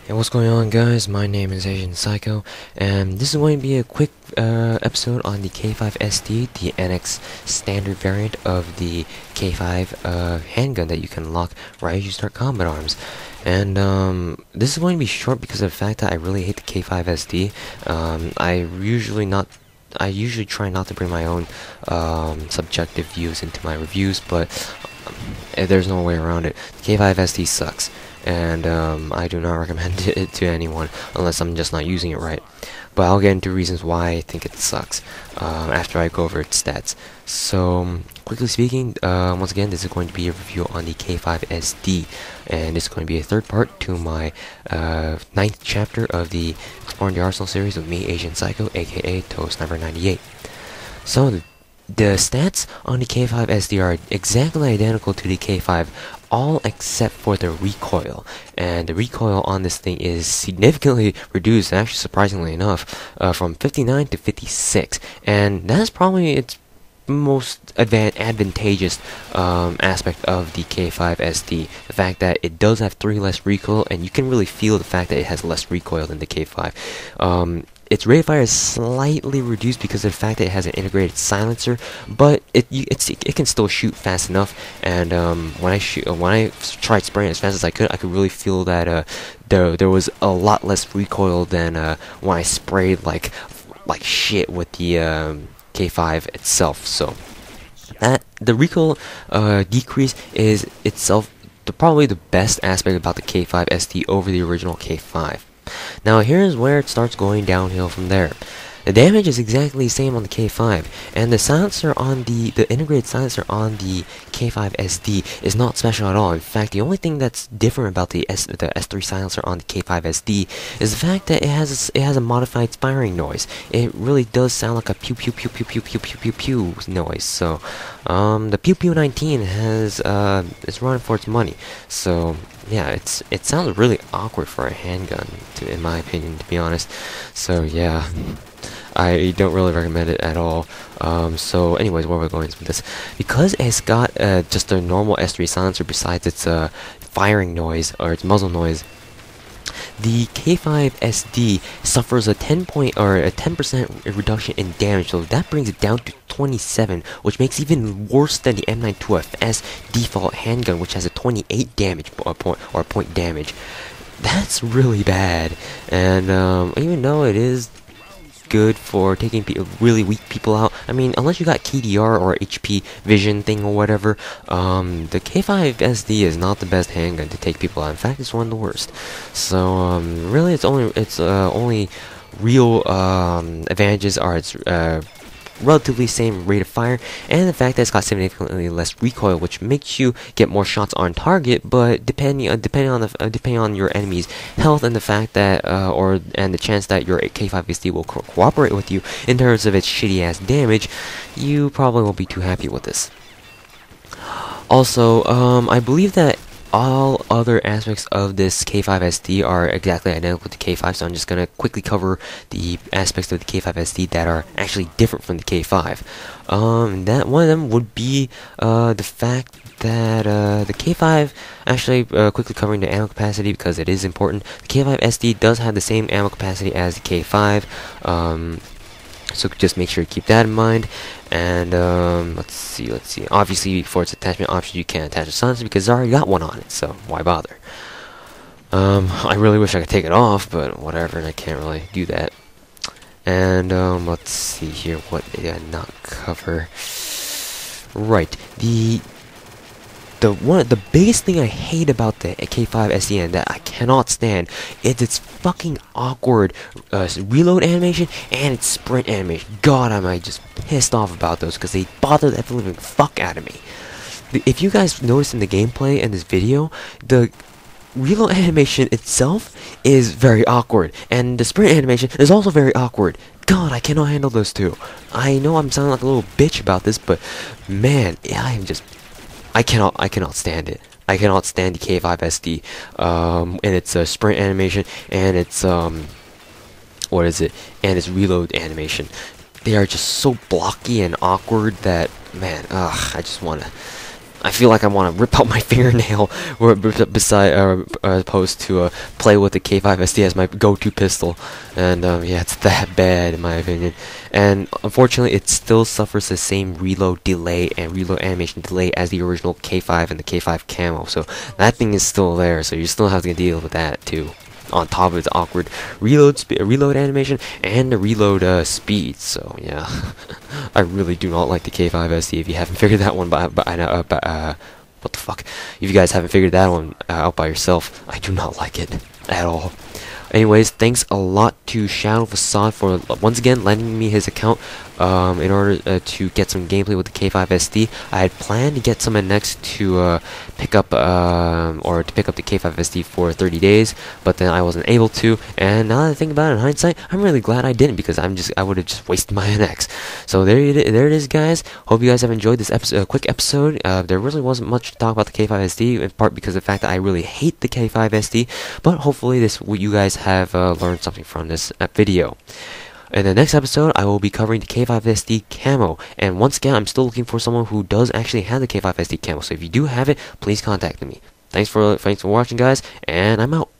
Hey, what's going on, guys? My name is Asian Psycho, and this is going to be a quick episode on the K5SD, the NX standard variant of the K5 handgun that you can unlock right as you start combat arms. And this is going to be short because of the fact that I really hate the K5SD. I usually try not to bring my own subjective views into my reviews, but there's no way around it. The K5SD sucks, and I do not recommend it to anyone unless I'm just not using it right. But I'll get into reasons why I think it sucks after I go over its stats. So, quickly speaking, once again, this is going to be a review on the K5SD, and it's going to be a third part to my 9th chapter of the Exploring the Arsenal series with me, Asian Psycho, aka Sniper98. So, the stats on the K5SD are exactly identical to the K5, all except for the recoil. And the recoil on this thing is significantly reduced, actually surprisingly enough, from 59 to 56. And that's probably its most advantageous aspect of the K5SD. The fact that it does have 3 less recoil, and you can really feel the fact that it has less recoil than the K5. Its rate of fire is slightly reduced because of the fact that it has an integrated silencer, but it can still shoot fast enough. And when I tried spraying as fast as I could really feel that there was a lot less recoil than when I sprayed like shit with the K5 itself. So that the recoil decrease is itself probably the best aspect about the K5SD over the original K5. Now here's where it starts going downhill from there. The damage is exactly the same on the K5, and the silencer on the integrated silencer on the K5SD is not special at all. In fact, the only thing that's different about the S3 silencer on the K5SD is the fact that it has a modified firing noise. It really does sound like a pew pew pew pew pew pew pew pew pew noise. So, the Pew Pew 19 is running for its money. So yeah, it sounds really awkward for a handgun, in my opinion, to be honest. So yeah, I don't really recommend it at all. So anyways, where we're going with this, because it's got just a normal S3 silencer besides its firing noise or its muzzle noise, the K5SD suffers a 10% reduction in damage, so that brings it down to 27, which makes it even worse than the M92FS default handgun, which has a 28 damage point damage. That's really bad, and even though it is good for taking really weak people out, I mean, unless you got KDR or HP vision thing or whatever, the K5SD is not the best handgun to take people out. In fact, it's one of the worst. So really, its only real advantages are its relatively same rate of fire, and the fact that it's got significantly less recoil, which makes you get more shots on target. But depending on your enemy's health and the fact that and the chance that your K5SD will cooperate with you in terms of its shitty ass damage, you probably won't be too happy with this. Also, I believe that all other aspects of this K5SD are exactly identical to K5, so I'm just going to quickly cover the aspects of the K5SD that are actually different from the K5. That one of them would be the fact that the K5, actually quickly covering the ammo capacity because it is important, the K5SD does have the same ammo capacity as the K5, so just make sure to keep that in mind. And let's see. Obviously, for its attachment option, you can't attach a silencer because I already got one on it, so why bother? I really wish I could take it off, but whatever, and I can't really do that. And let's see here, what did I not cover? Right, the biggest thing I hate about the K5SD and that I cannot stand is its fucking awkward reload animation and its sprint animation. God, am I just pissed off about those because they bother the living fuck out of me. If you guys notice in the gameplay in this video, the reload animation itself is very awkward, and the sprint animation is also very awkward. God, I cannot handle those two. I know I'm sounding like a little bitch about this, but man, I cannot stand it. I cannot stand the K5SD and its sprint animation and its and its reload animation. They are just so blocky and awkward that, man, I just wanna I feel like I want to rip out my fingernail, or opposed to play with the K5SD as my go-to pistol. And yeah, it's that bad in my opinion. And unfortunately, it still suffers the same reload delay and reload animation delay as the original K5 and the K5 camo. So that thing is still there. So you still have to deal with that too, on top of its awkward reload animation and the reload speed. So yeah, I really do not like the K5SD. If you haven't figured that one what the fuck? If you guys haven't figured that one out by yourself, I do not like it at all. Anyways, thanks a lot to Shadow Facade for once again lending me his account in order to get some gameplay with the K5SD. I had planned to get someone next to pick up the K5SD for 30 days, but then I wasn't able to. And now that I think about it in hindsight, I'm really glad I didn't, because I would have just wasted my NX. So there it is, guys. Hope you guys have enjoyed this quick episode. There really wasn't much to talk about the K5SD, in part because of the fact that I really hate the K5SD. But hopefully you guys have learned something from this video. In the next episode, I will be covering the K5SD camo, and once again, I'm still looking for someone who does actually have the K5SD camo. So if you do have it, please contact me. Thanks for watching, guys, and I'm out.